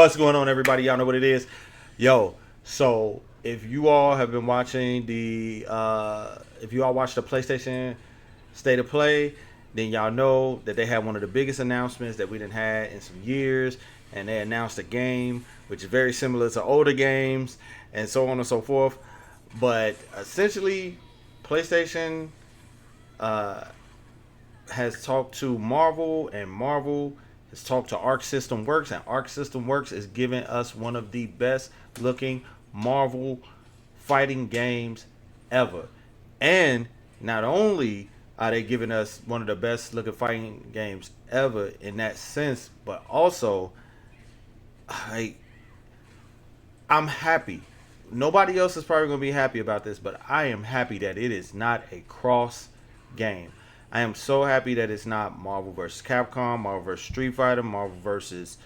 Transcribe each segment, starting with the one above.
What's going on, everybody? Y'all know what it is. Yo, so if you all have been watching if you all watched the PlayStation State of Play, then y'all know that they had one of the biggest announcements that we didn't had in some years, and they announced a game which is very similar to older games, and so on and so forth. But essentially, PlayStation has talked to Marvel, and Marvel has talked to Arc System Works, and Arc System Works is giving us one of the best looking Marvel fighting games ever. And not only are they giving us one of the best looking fighting games ever in that sense, but also I'm happy. Nobody else is probably going to be happy about this, but I am happy that it is not a cross game. I am so happy that it's not Marvel vs. Capcom, Marvel vs. Street Fighter, Marvel versus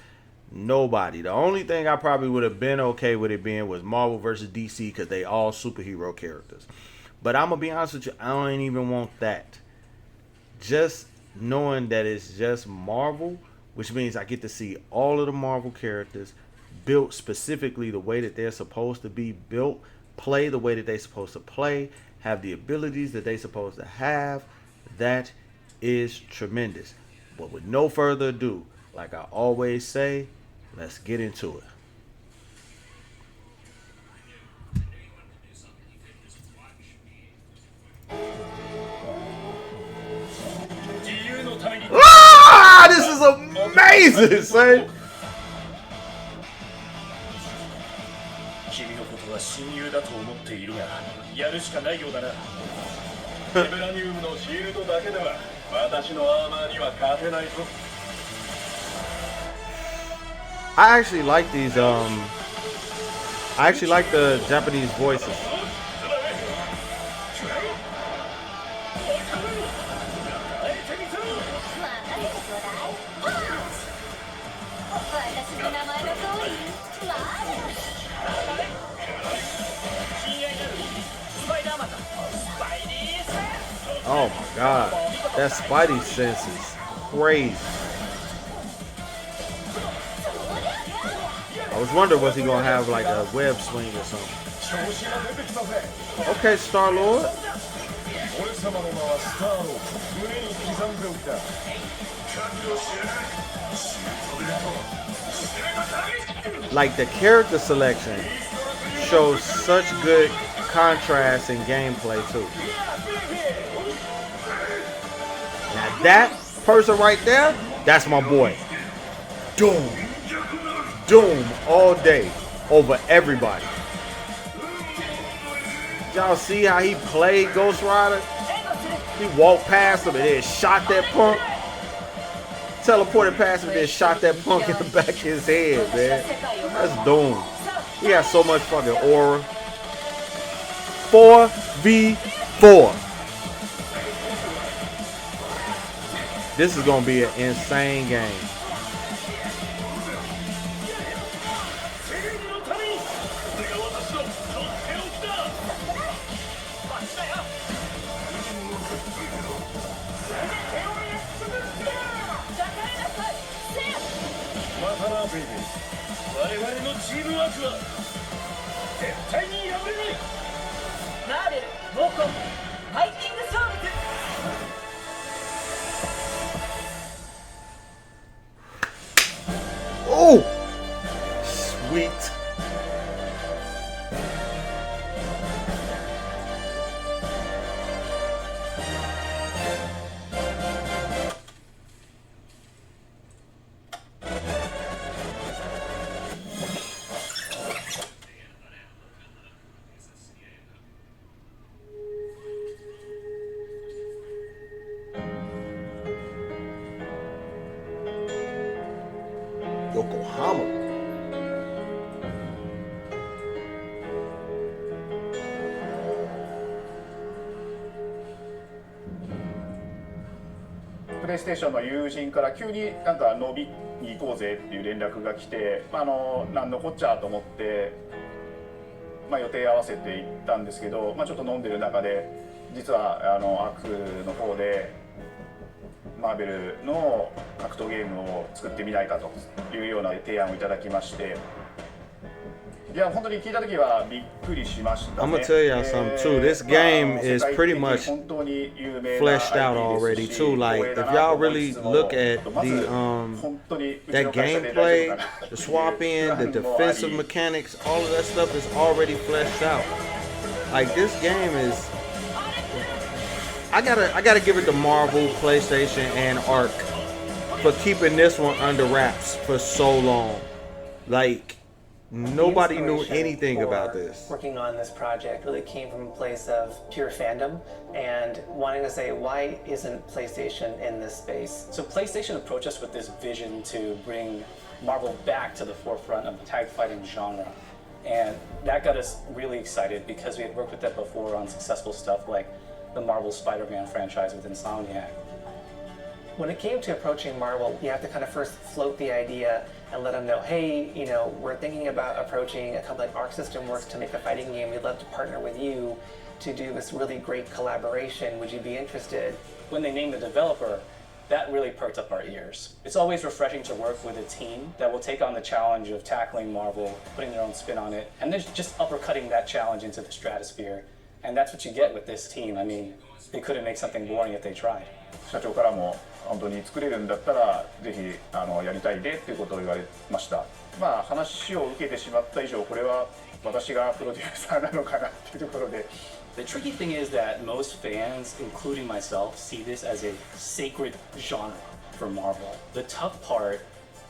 nobody. The only thing I probably would have been okay with it being was Marvel versus DC because they all superhero characters. But I'm going to be honest with you, I don't even want that. Just knowing that it's just Marvel, which means I get to see all of the Marvel characters built specifically the way that they're supposed to be built, play the way that they're supposed to play, have the abilities that they're supposed to have. That is tremendous. But with no further ado, like I always say, let's get into it. Ah, this is amazing, son. 君のことは親友だと思っているが、やるしかないようだな。エブラニウムのシールドだけでは私のアーマーには勝てないぞ。I actually like these. I actually like the Japanese voices. Oh my god, that Spidey sense is crazy. I was wondering, was he gonna have like a web swing or something? Okay, Star-Lord. Like the character selection shows such good contrast in gameplay too. Now that person right there, that's my boy. Doom. Doom all day over everybody. Y'all see how he played Ghost Rider? He walked past him and then shot that punk. Teleported past him and then shot that punk in the back of his head, man. That's Doom. He has so much fucking aura. 4v4. This is gonna be an insane game. Oh, sweet. Yokohama. PlayStation の友人から急になんか飲みに行こうぜっていう連絡が来て、なんのこっちゃと思って、予定合わせて行ったんですけど、ちょっと飲んでる中で実はアークの方でマーベルの格闘ゲームを作ってみないかというような提案をいただきまして、いや本当に聞いた時はびっくりしましたね。 I'm gonna tell y'all something too. This game is pretty much 本当に有名な fleshed out IP で already すし too. Like if y'all really look at the 本当に that うちの会社で大丈夫 gameplay, かな the swap in, the defensive mechanics, all of that stuff is already fleshed out. Like this game is, I gotta give it to Marvel, PlayStation, and Arc for keeping this one under wraps for so long. Like nobody knew anything about this. Working on this project really came from a place of pure fandom and wanting to say, why isn't PlayStation in this space? So PlayStation approached us with this vision to bring Marvel back to the forefront of the tag fighting genre. And that got us really excited because we had worked with them before on successful stuff like the Marvel Spider-Man franchise with Insomniac. When it came to approaching Marvel, you have to kind of first float the idea and let them know, hey, you know, we're thinking about approaching a company like Arc System Works to make a fighting game. We'd love to partner with you to do this really great collaboration. Would you be interested? When they named the developer, that really perked up our ears. It's always refreshing to work with a team that will take on the challenge of tackling Marvel, putting their own spin on it, and then just uppercutting that challenge into the stratosphere. And that's what you get with this team. I mean, they couldn't make something boring if they tried. 社長からも本当に作れるんだったらぜひやりたいでっていうことを言われました。まあ話を受けてしまった以上これは私がプロデューサーなのかなっていうところで。The tricky thing is that most fans, including myself, see this as a sacred genre for Marvel. The tough part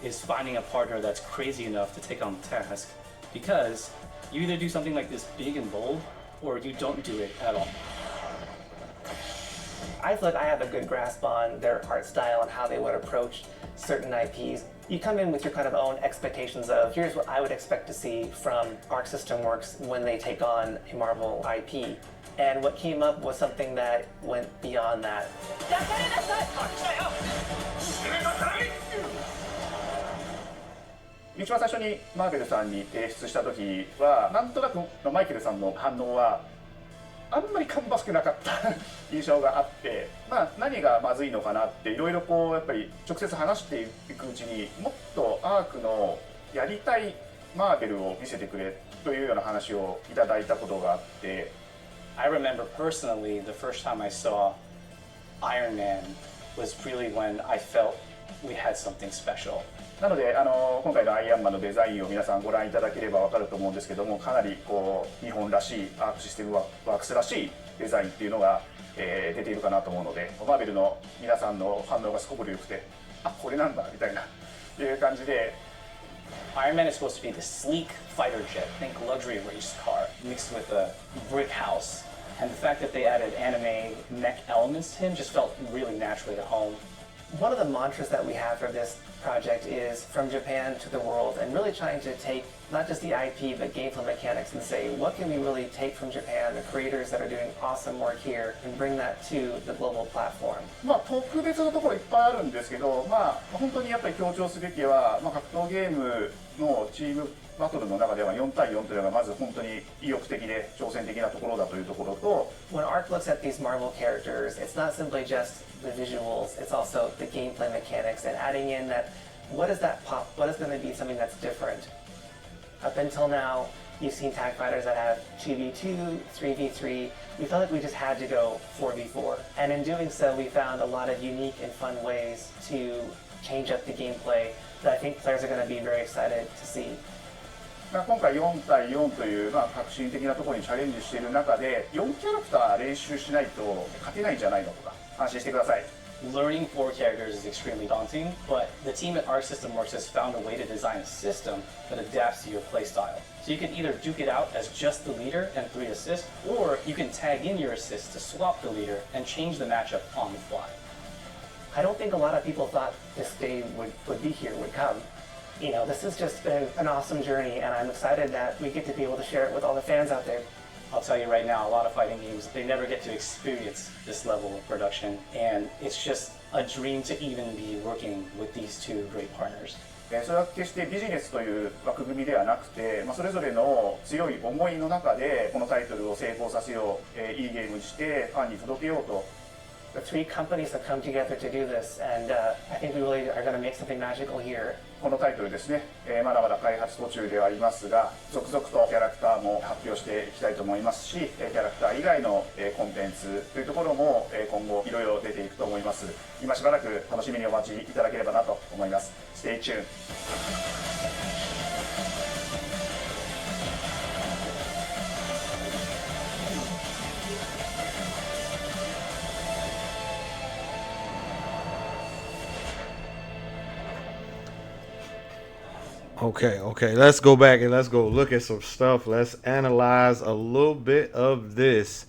is finding a partner that's crazy enough to take on the task, because you either do something like this big and bold, or you don't do it at all. I feel like I have a good grasp on their art style and how they would approach certain IPs. You come in with your kind of own expectations of, here's what I would expect to see from Arc System Works when they take on a Marvel IP. And what came up was something that went beyond that. 一番最初にマーベルさんに提出した時はなんとなくマイケルさんの反応はあんまり芳しくなかった印象があって、まあ、何がまずいのかなっていろいろこうやっぱり直接話していくうちにもっとアークのやりたいマーベルを見せてくれというような話をいただいたことがあって。I remember personally the first time I saw Iron Man was really when I felt we had something special. なので今回のアイアンマンのデザインを皆さんご覧いただければ分かると思うんですけども、かなりこう日本らしいアークシステムワークスらしいデザインっていうのが、出ているかなと思うので、マーベルの皆さんの反応がすごく良くて、あ、これなんだみたいないう感じで。Iron Man is supposed to be the sleek fighter jet, think luxury race car, mixed with a brick house. And the fact that they added anime mech elements to him just felt really naturally at home. One of the mantras that we have for this project is from Japan to the world, and really trying to take not just the IP but gameplay mechanics and say, what can we really take from Japan, the creators that are doing awesome work here, and bring that to the global platform. まあ特別なところいっぱいあるんですけど、まあ本当にやっぱり強調すべきは、まあ、格闘ゲームのチームバトルの中では4対4というのがまず本当に意欲的で挑戦的なところだというところと。When Arc looks at these Marvel characters, it's not simply just the visuals, it's also the gameplay mechanics and adding in that what is that pop, what is going to be something that's different. Up until now, you've seen tag fighters that have 2v2, 3v3. We felt like we just had to go 4v4. And in doing so, we found a lot of unique and fun ways to change up the gameplay that I think players are going to be very excited to see. 今回4対4という、まあ、革新的なところにチャレンジしている中で4キャラクター練習しないと勝てないんじゃないのとか安心してください。Learning 4 characters is extremely daunting, but the team at Arc System Works has found a way to design a system that adapts to your playstyle. So you can either duke it out as just the leader and 3 assists, or you can tag in your assists to swap the leader and change the matchup on the fly. I don't think a lot of people thought this day would be here, would come. You know, this has just been an awesome journey, and I'm excited that we get to be able to share it with all the fans out there. I'll tell you right now, a lot of fighting games, they never get to experience this level of production, and it's just a dream to even be working with these two great partners. それは決してビジネスという枠組みではなくて、それぞれの強い思いの中でこのタイトルを成功させよう、いいゲームにしてファンに届けようと the three companies have come together to do this, and I think we really are going to make something magical here. このタイトルですね、まだまだ開発途中ではありますが、続々とキャラクターも発表していきたいと思いますし、キャラクター以外のコンテンツというところも今後いろいろ出ていくと思います。今しばらく楽しみにお待ちいただければなと思います。Stay tuned. Okay, let's go back and let's go look at some stuff. Let's analyze a little bit of this.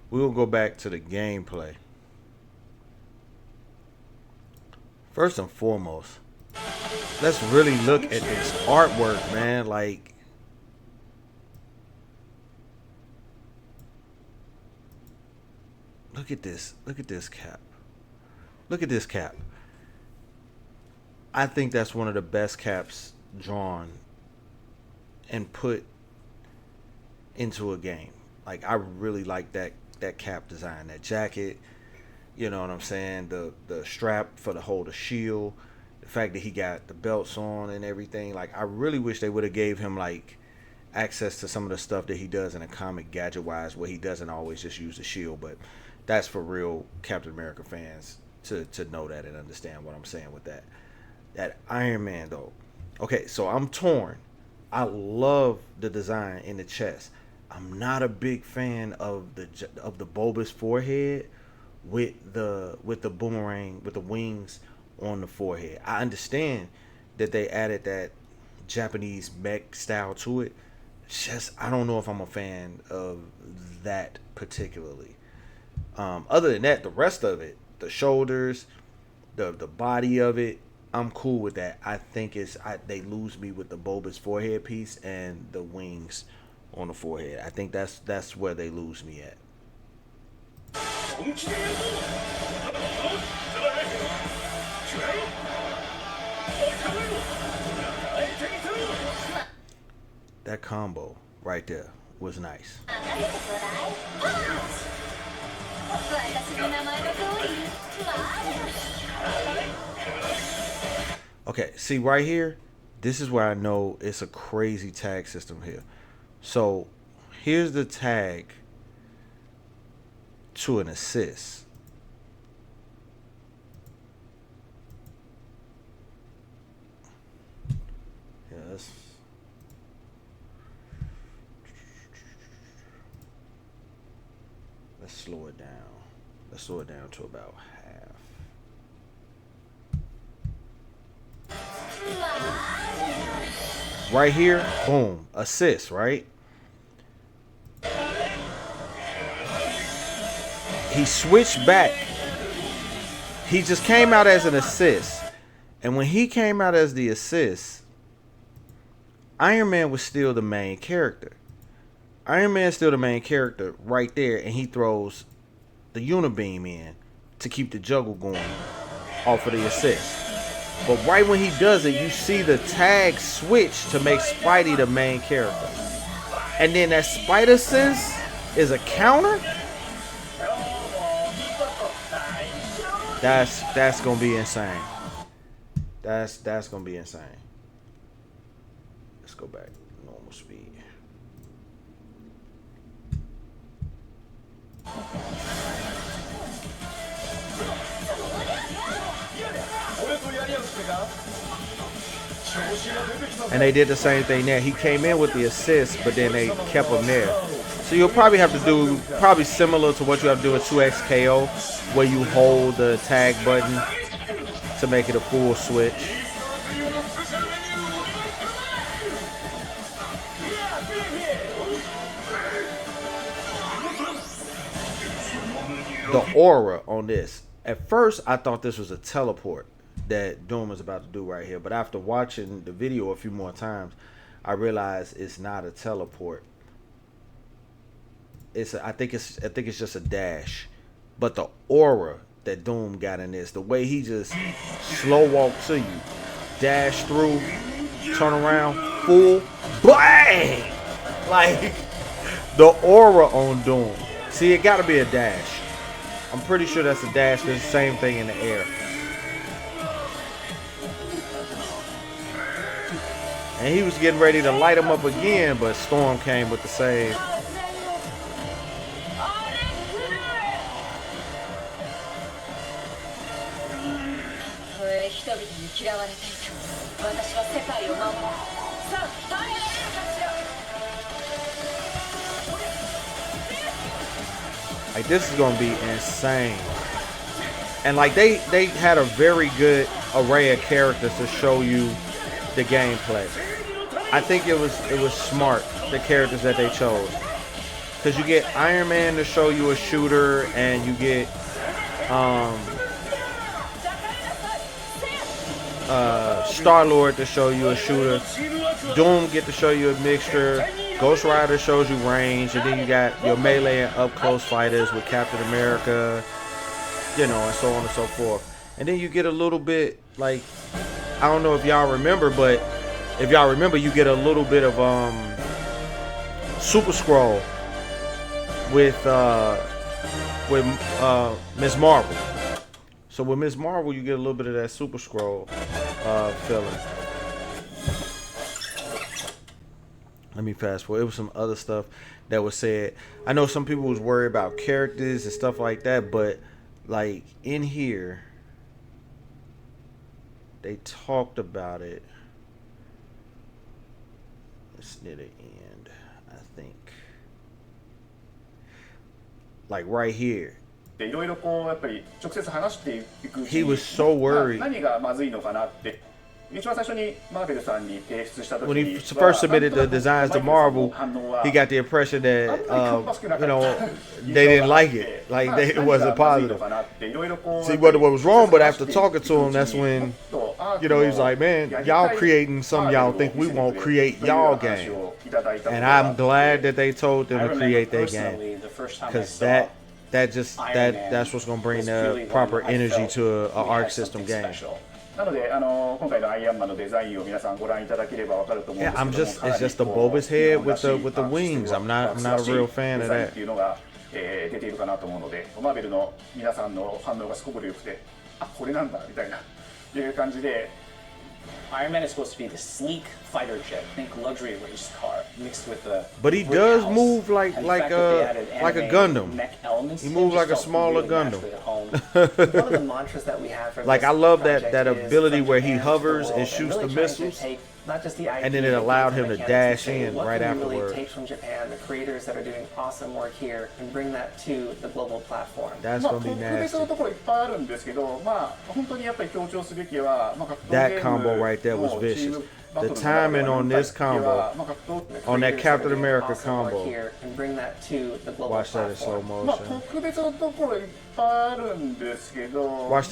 We'll go back to the gameplay. First and foremost, let's really look at this artwork, man. Like, look at this. Look at this cap. Look at this cap. I think that's one of the best caps drawn and put into a game. Like, I really like that cap design, that jacket, you know what I'm saying, the strap for the hold the shield, the fact that he got the belts on and everything. Like, I really wish they would have gave him like access to some of the stuff that he does in a comic gadget wise, where he doesn't always just use the shield. But that's for real Captain America fans to know that and understand what I'm saying with that. That Iron Man though, okay, so I'm torn. I love the design in the chest. I'm not a big fan of the bulbous forehead with the boomerang, with the wings on the forehead. I understand that they added that Japanese mech style to it. It's just, I don't know if I'm a fan of that particularly. Other than that, the rest of it, the shoulders, the body of it, I'm cool with that. I think they lose me with the bulbous forehead piece and the wings on the forehead. I think that's where they lose me at. That combo right there was nice. Okay, see right here, this is where I know it's a crazy tag system here. So here's the tag to an assist. Yeah, let's slow it down. Let's slow it down to about half. Right here, boom, assist, right? He switched back. He just came out as an assist. And when he came out as the assist, Iron Man was still the main character. Iron Man's still the main character right there, and he throws the unibeam in to keep the juggle going off of the assist. But right when he does it, you see the tag switch to make Spidey the main character. And then that Spider Sense is a counter? That's gonna be insane. That's gonna be insane. Let's go back to normal speed. And they did the same thing there. He came in with the assist, but then they kept him there. So you'll probably have to do similar to what you have to do with 2XKO, where you hold the tag button to make it a full switch. The aura on this. At first, I thought this was a teleport that Doom is about to do right here. But after watching the video a few more times, I realized it's not a teleport. I think it's just a dash. But the aura that Doom got in this, the way he just slow walk to you, dash through, turn around, full bang! Like the aura on Doom. See, it gotta be a dash. I'm pretty sure that's a dash. It's the same thing in the air. And he was getting ready to light him up again, but Storm came with the save. Like, this is gonna be insane. And like they had a very good array of characters to show you the gameplay. I think it was smart, the characters that they chose, because you get Iron Man to show you a shooter, and you get Star-Lord to show you a shooter, Doom get to show you a mixture, Ghost Rider shows you range, and then you got your melee and up close fighters with Captain America, you know, and so on and so forth. And then you get a little bit, like, I don't know if y'all remember, but if y'all remember, you get a little bit of Super Skrull with Ms. Marvel. So with Ms. Marvel, you get a little bit of that Super Skrull feeling. Let me fast forward. It was some other stuff that was said. I know some people was worried about characters and stuff like that, but like in here, they talked about it. It's near the end, I think. Like right here. He was so worried. When he first submitted the designs to Marvel, he got the impression that you know, they didn't like it, like it wasn't positive. See what was wrong, but after talking to him, that's when, you know, he's like, man, y'all creating some y'all think we won't create y'all game, and I'm glad that they told them to create their game, because that's what's gonna bring the proper energy to an Arc System game. Yeah, it's just the bulbous head with the wings. I'm not a real fan of that. Iron Man is supposed to be the sleek fighter jet, think luxury race car, mixed with the. But he does move like a Gundam. He moves like a smaller Gundam. One of the mantras that we have for like, I love that ability where he hovers and shoots the missiles, and then it allowed him to dash in right afterwards. Take from Japan, the creators that are doing awesome work here, and bring that to the global platform. That's gonna be nasty. That combo right there was vicious. The timing on this combo, on that Captain America combo. Watch that in slow motion. Watch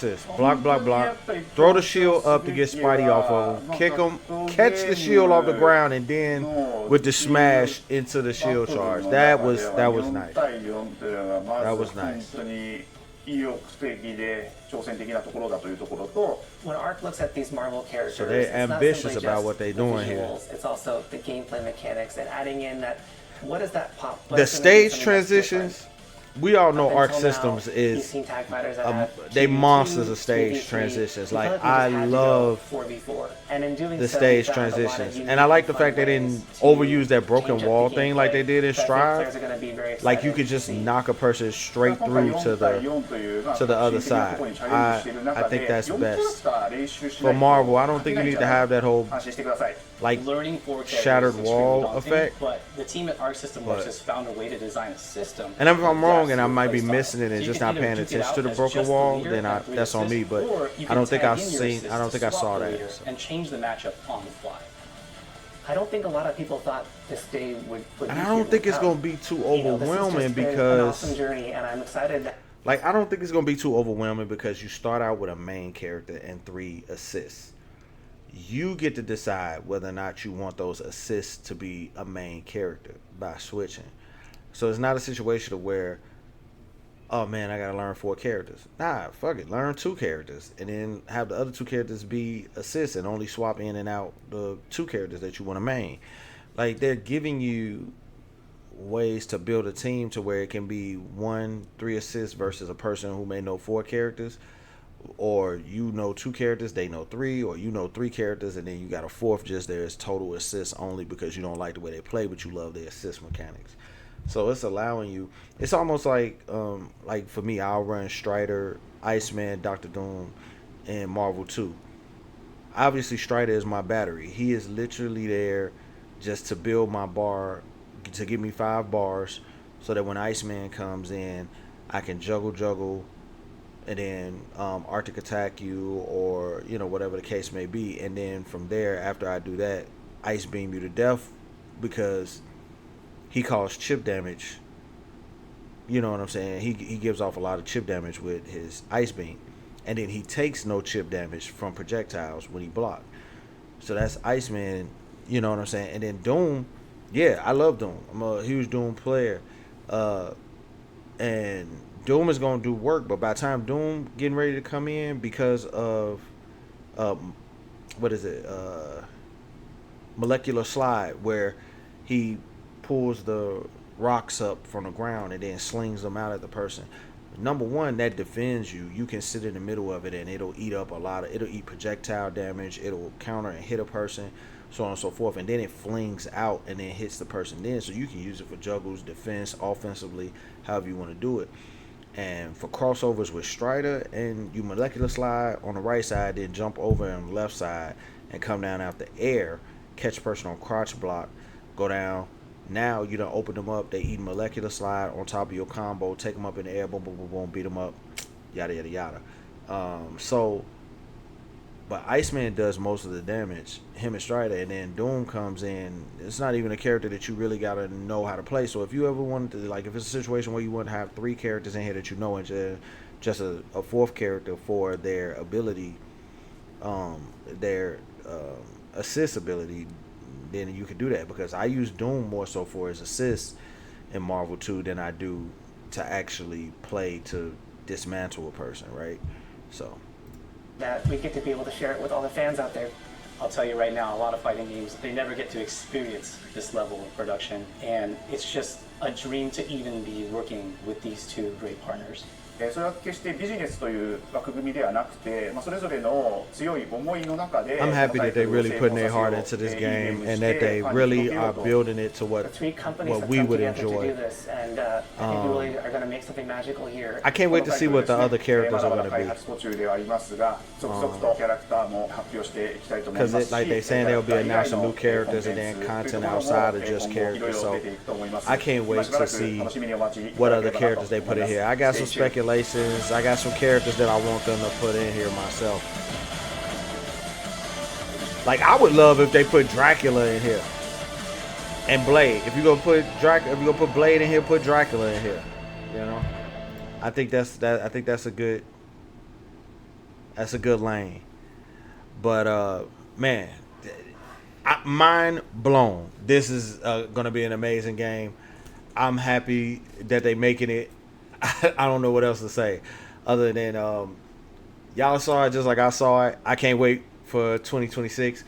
this. Block, block, block. Throw the shield up to get Spidey off of him. Kick him. Catch the shield off the ground, and then with the smash into the shield charge. That was nice. That was nice. When Arc looks at these Marvel characters, so they're ambitious about what they're doing here. It's also the gameplay mechanics and adding in that. What is that pop? The stage transitions. We all know Arc Systems is they monsters of stage transitions. Like, I love the stage transitions, and I like the fact they didn't overuse that broken wall thing like they did in Strive. Like, you could just knock a person straight through to the other side. I think that's best for Marvel. I don't think you need to have that whole like shattered wall effect. But the team at Arc System Works has found a way to design a system. And if I'm wrong, and I might be missing it and just not paying attention to the broken wall, then that's on me. But I don't think I saw that. And change the matchup on the fly. I don't think a lot of people thought this day would and I don't think it's gonna be too overwhelming because an awesome journey, and I'm excited. Like, I don't think it's gonna be too overwhelming because you start out with a main character and 3 assists. You get to decide whether or not you want those assists to be a main character by switching. So it's not a situation of where, oh man, I gotta learn 4 characters. Nah, fuck it, learn 2 characters and then have the other 2 characters be assists and only swap in and out the 2 characters that you want to main. Like, they're giving you ways to build a team to where it can be 1-3 assists versus a person who may know 4 characters, or 2 characters, they know 3, or 3 characters and then you got a fourth just there as total assists only because you don't like the way they play but you love the assist mechanics. So it's allowing you. It's almost like for me, I'll run Strider, Iceman, Dr. Doom, and Marvel 2. Obviously, Strider is my battery. He is literally there just to build my bar, to give me 5 bars, so that when Iceman comes in, I can juggle, and then Arctic attack you, or whatever the case may be. And then from there, after I do that, Ice Beam you to death because he caused chip damage. You know what I'm saying? He gives off a lot of chip damage with his Ice Beam. And then he takes no chip damage from projectiles when he blocked. So that's Iceman, you know what I'm saying? And then Doom, yeah, I love Doom. I'm a huge Doom player. And Doom is going to do work, but by the time Doom getting ready to come in because of, molecular slide, where he pulls the rocks up from the ground and then slings them out at the person. Number one, that defends you. You can sit in the middle of it and it'll eat up it'll eat projectile damage, it'll counter and hit a person, so on and so forth. And then it flings out and then hits the person then. So you can use it for juggles, defense, offensively, however you want to do it. And for crossovers with Strider, and you molecular slide on the right side, then jump over on the left side and come down out the air, catch a person on crotch block, go down. Now you done open them up. They eat molecular slide on top of your combo. Take them up in the air. Boom, boom, boom, boom. Beat them up. Yada, yada, yada. But Iceman does most of the damage. Him and Strider. And then Doom comes in. It's not even a character that you really got to know how to play. So if you ever wanted to, if it's a situation where you want to have 3 characters in here that you know and just a 4th character for their ability, their assist ability, then you can do that, because I use Doom more so for his assists in Marvel 2 than I do to actually play to dismantle a person, right? So that we get to be able to share it with all the fans out there. I'll tell you right now, a lot of fighting games, they never get to experience this level of production, and it's just a dream to even be working with these 2 great partners. それは決してビジネスという枠組みではなくて、それぞれの強い思いの中で I'm happy that they really putting their heart into this game and that they really are building it to what we would enjoy. I can't wait to see what the other characters are going to be. Because like they saying they'll be announcing new characters and then content outside of just characters. So I can't wait to see what other characters they put in here. I got some speculations. I got some characters that I want them to put in here myself. Like, I would love if they put Dracula in here and Blade. If you're gonna put Blade in here, put Dracula in here. You know, I think that's a good lane. But man, mind blown. This is gonna be an amazing game. I'm happy that they making it. I don't know what else to say other than y'all saw it just like I saw it. I can't wait for 2026,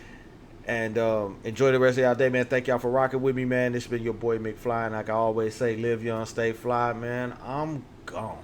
and enjoy the rest of y'all day, man. Thank y'all for rocking with me, man. This has been your boy McFly, and like I always say, live young, stay fly, man. I'm gone.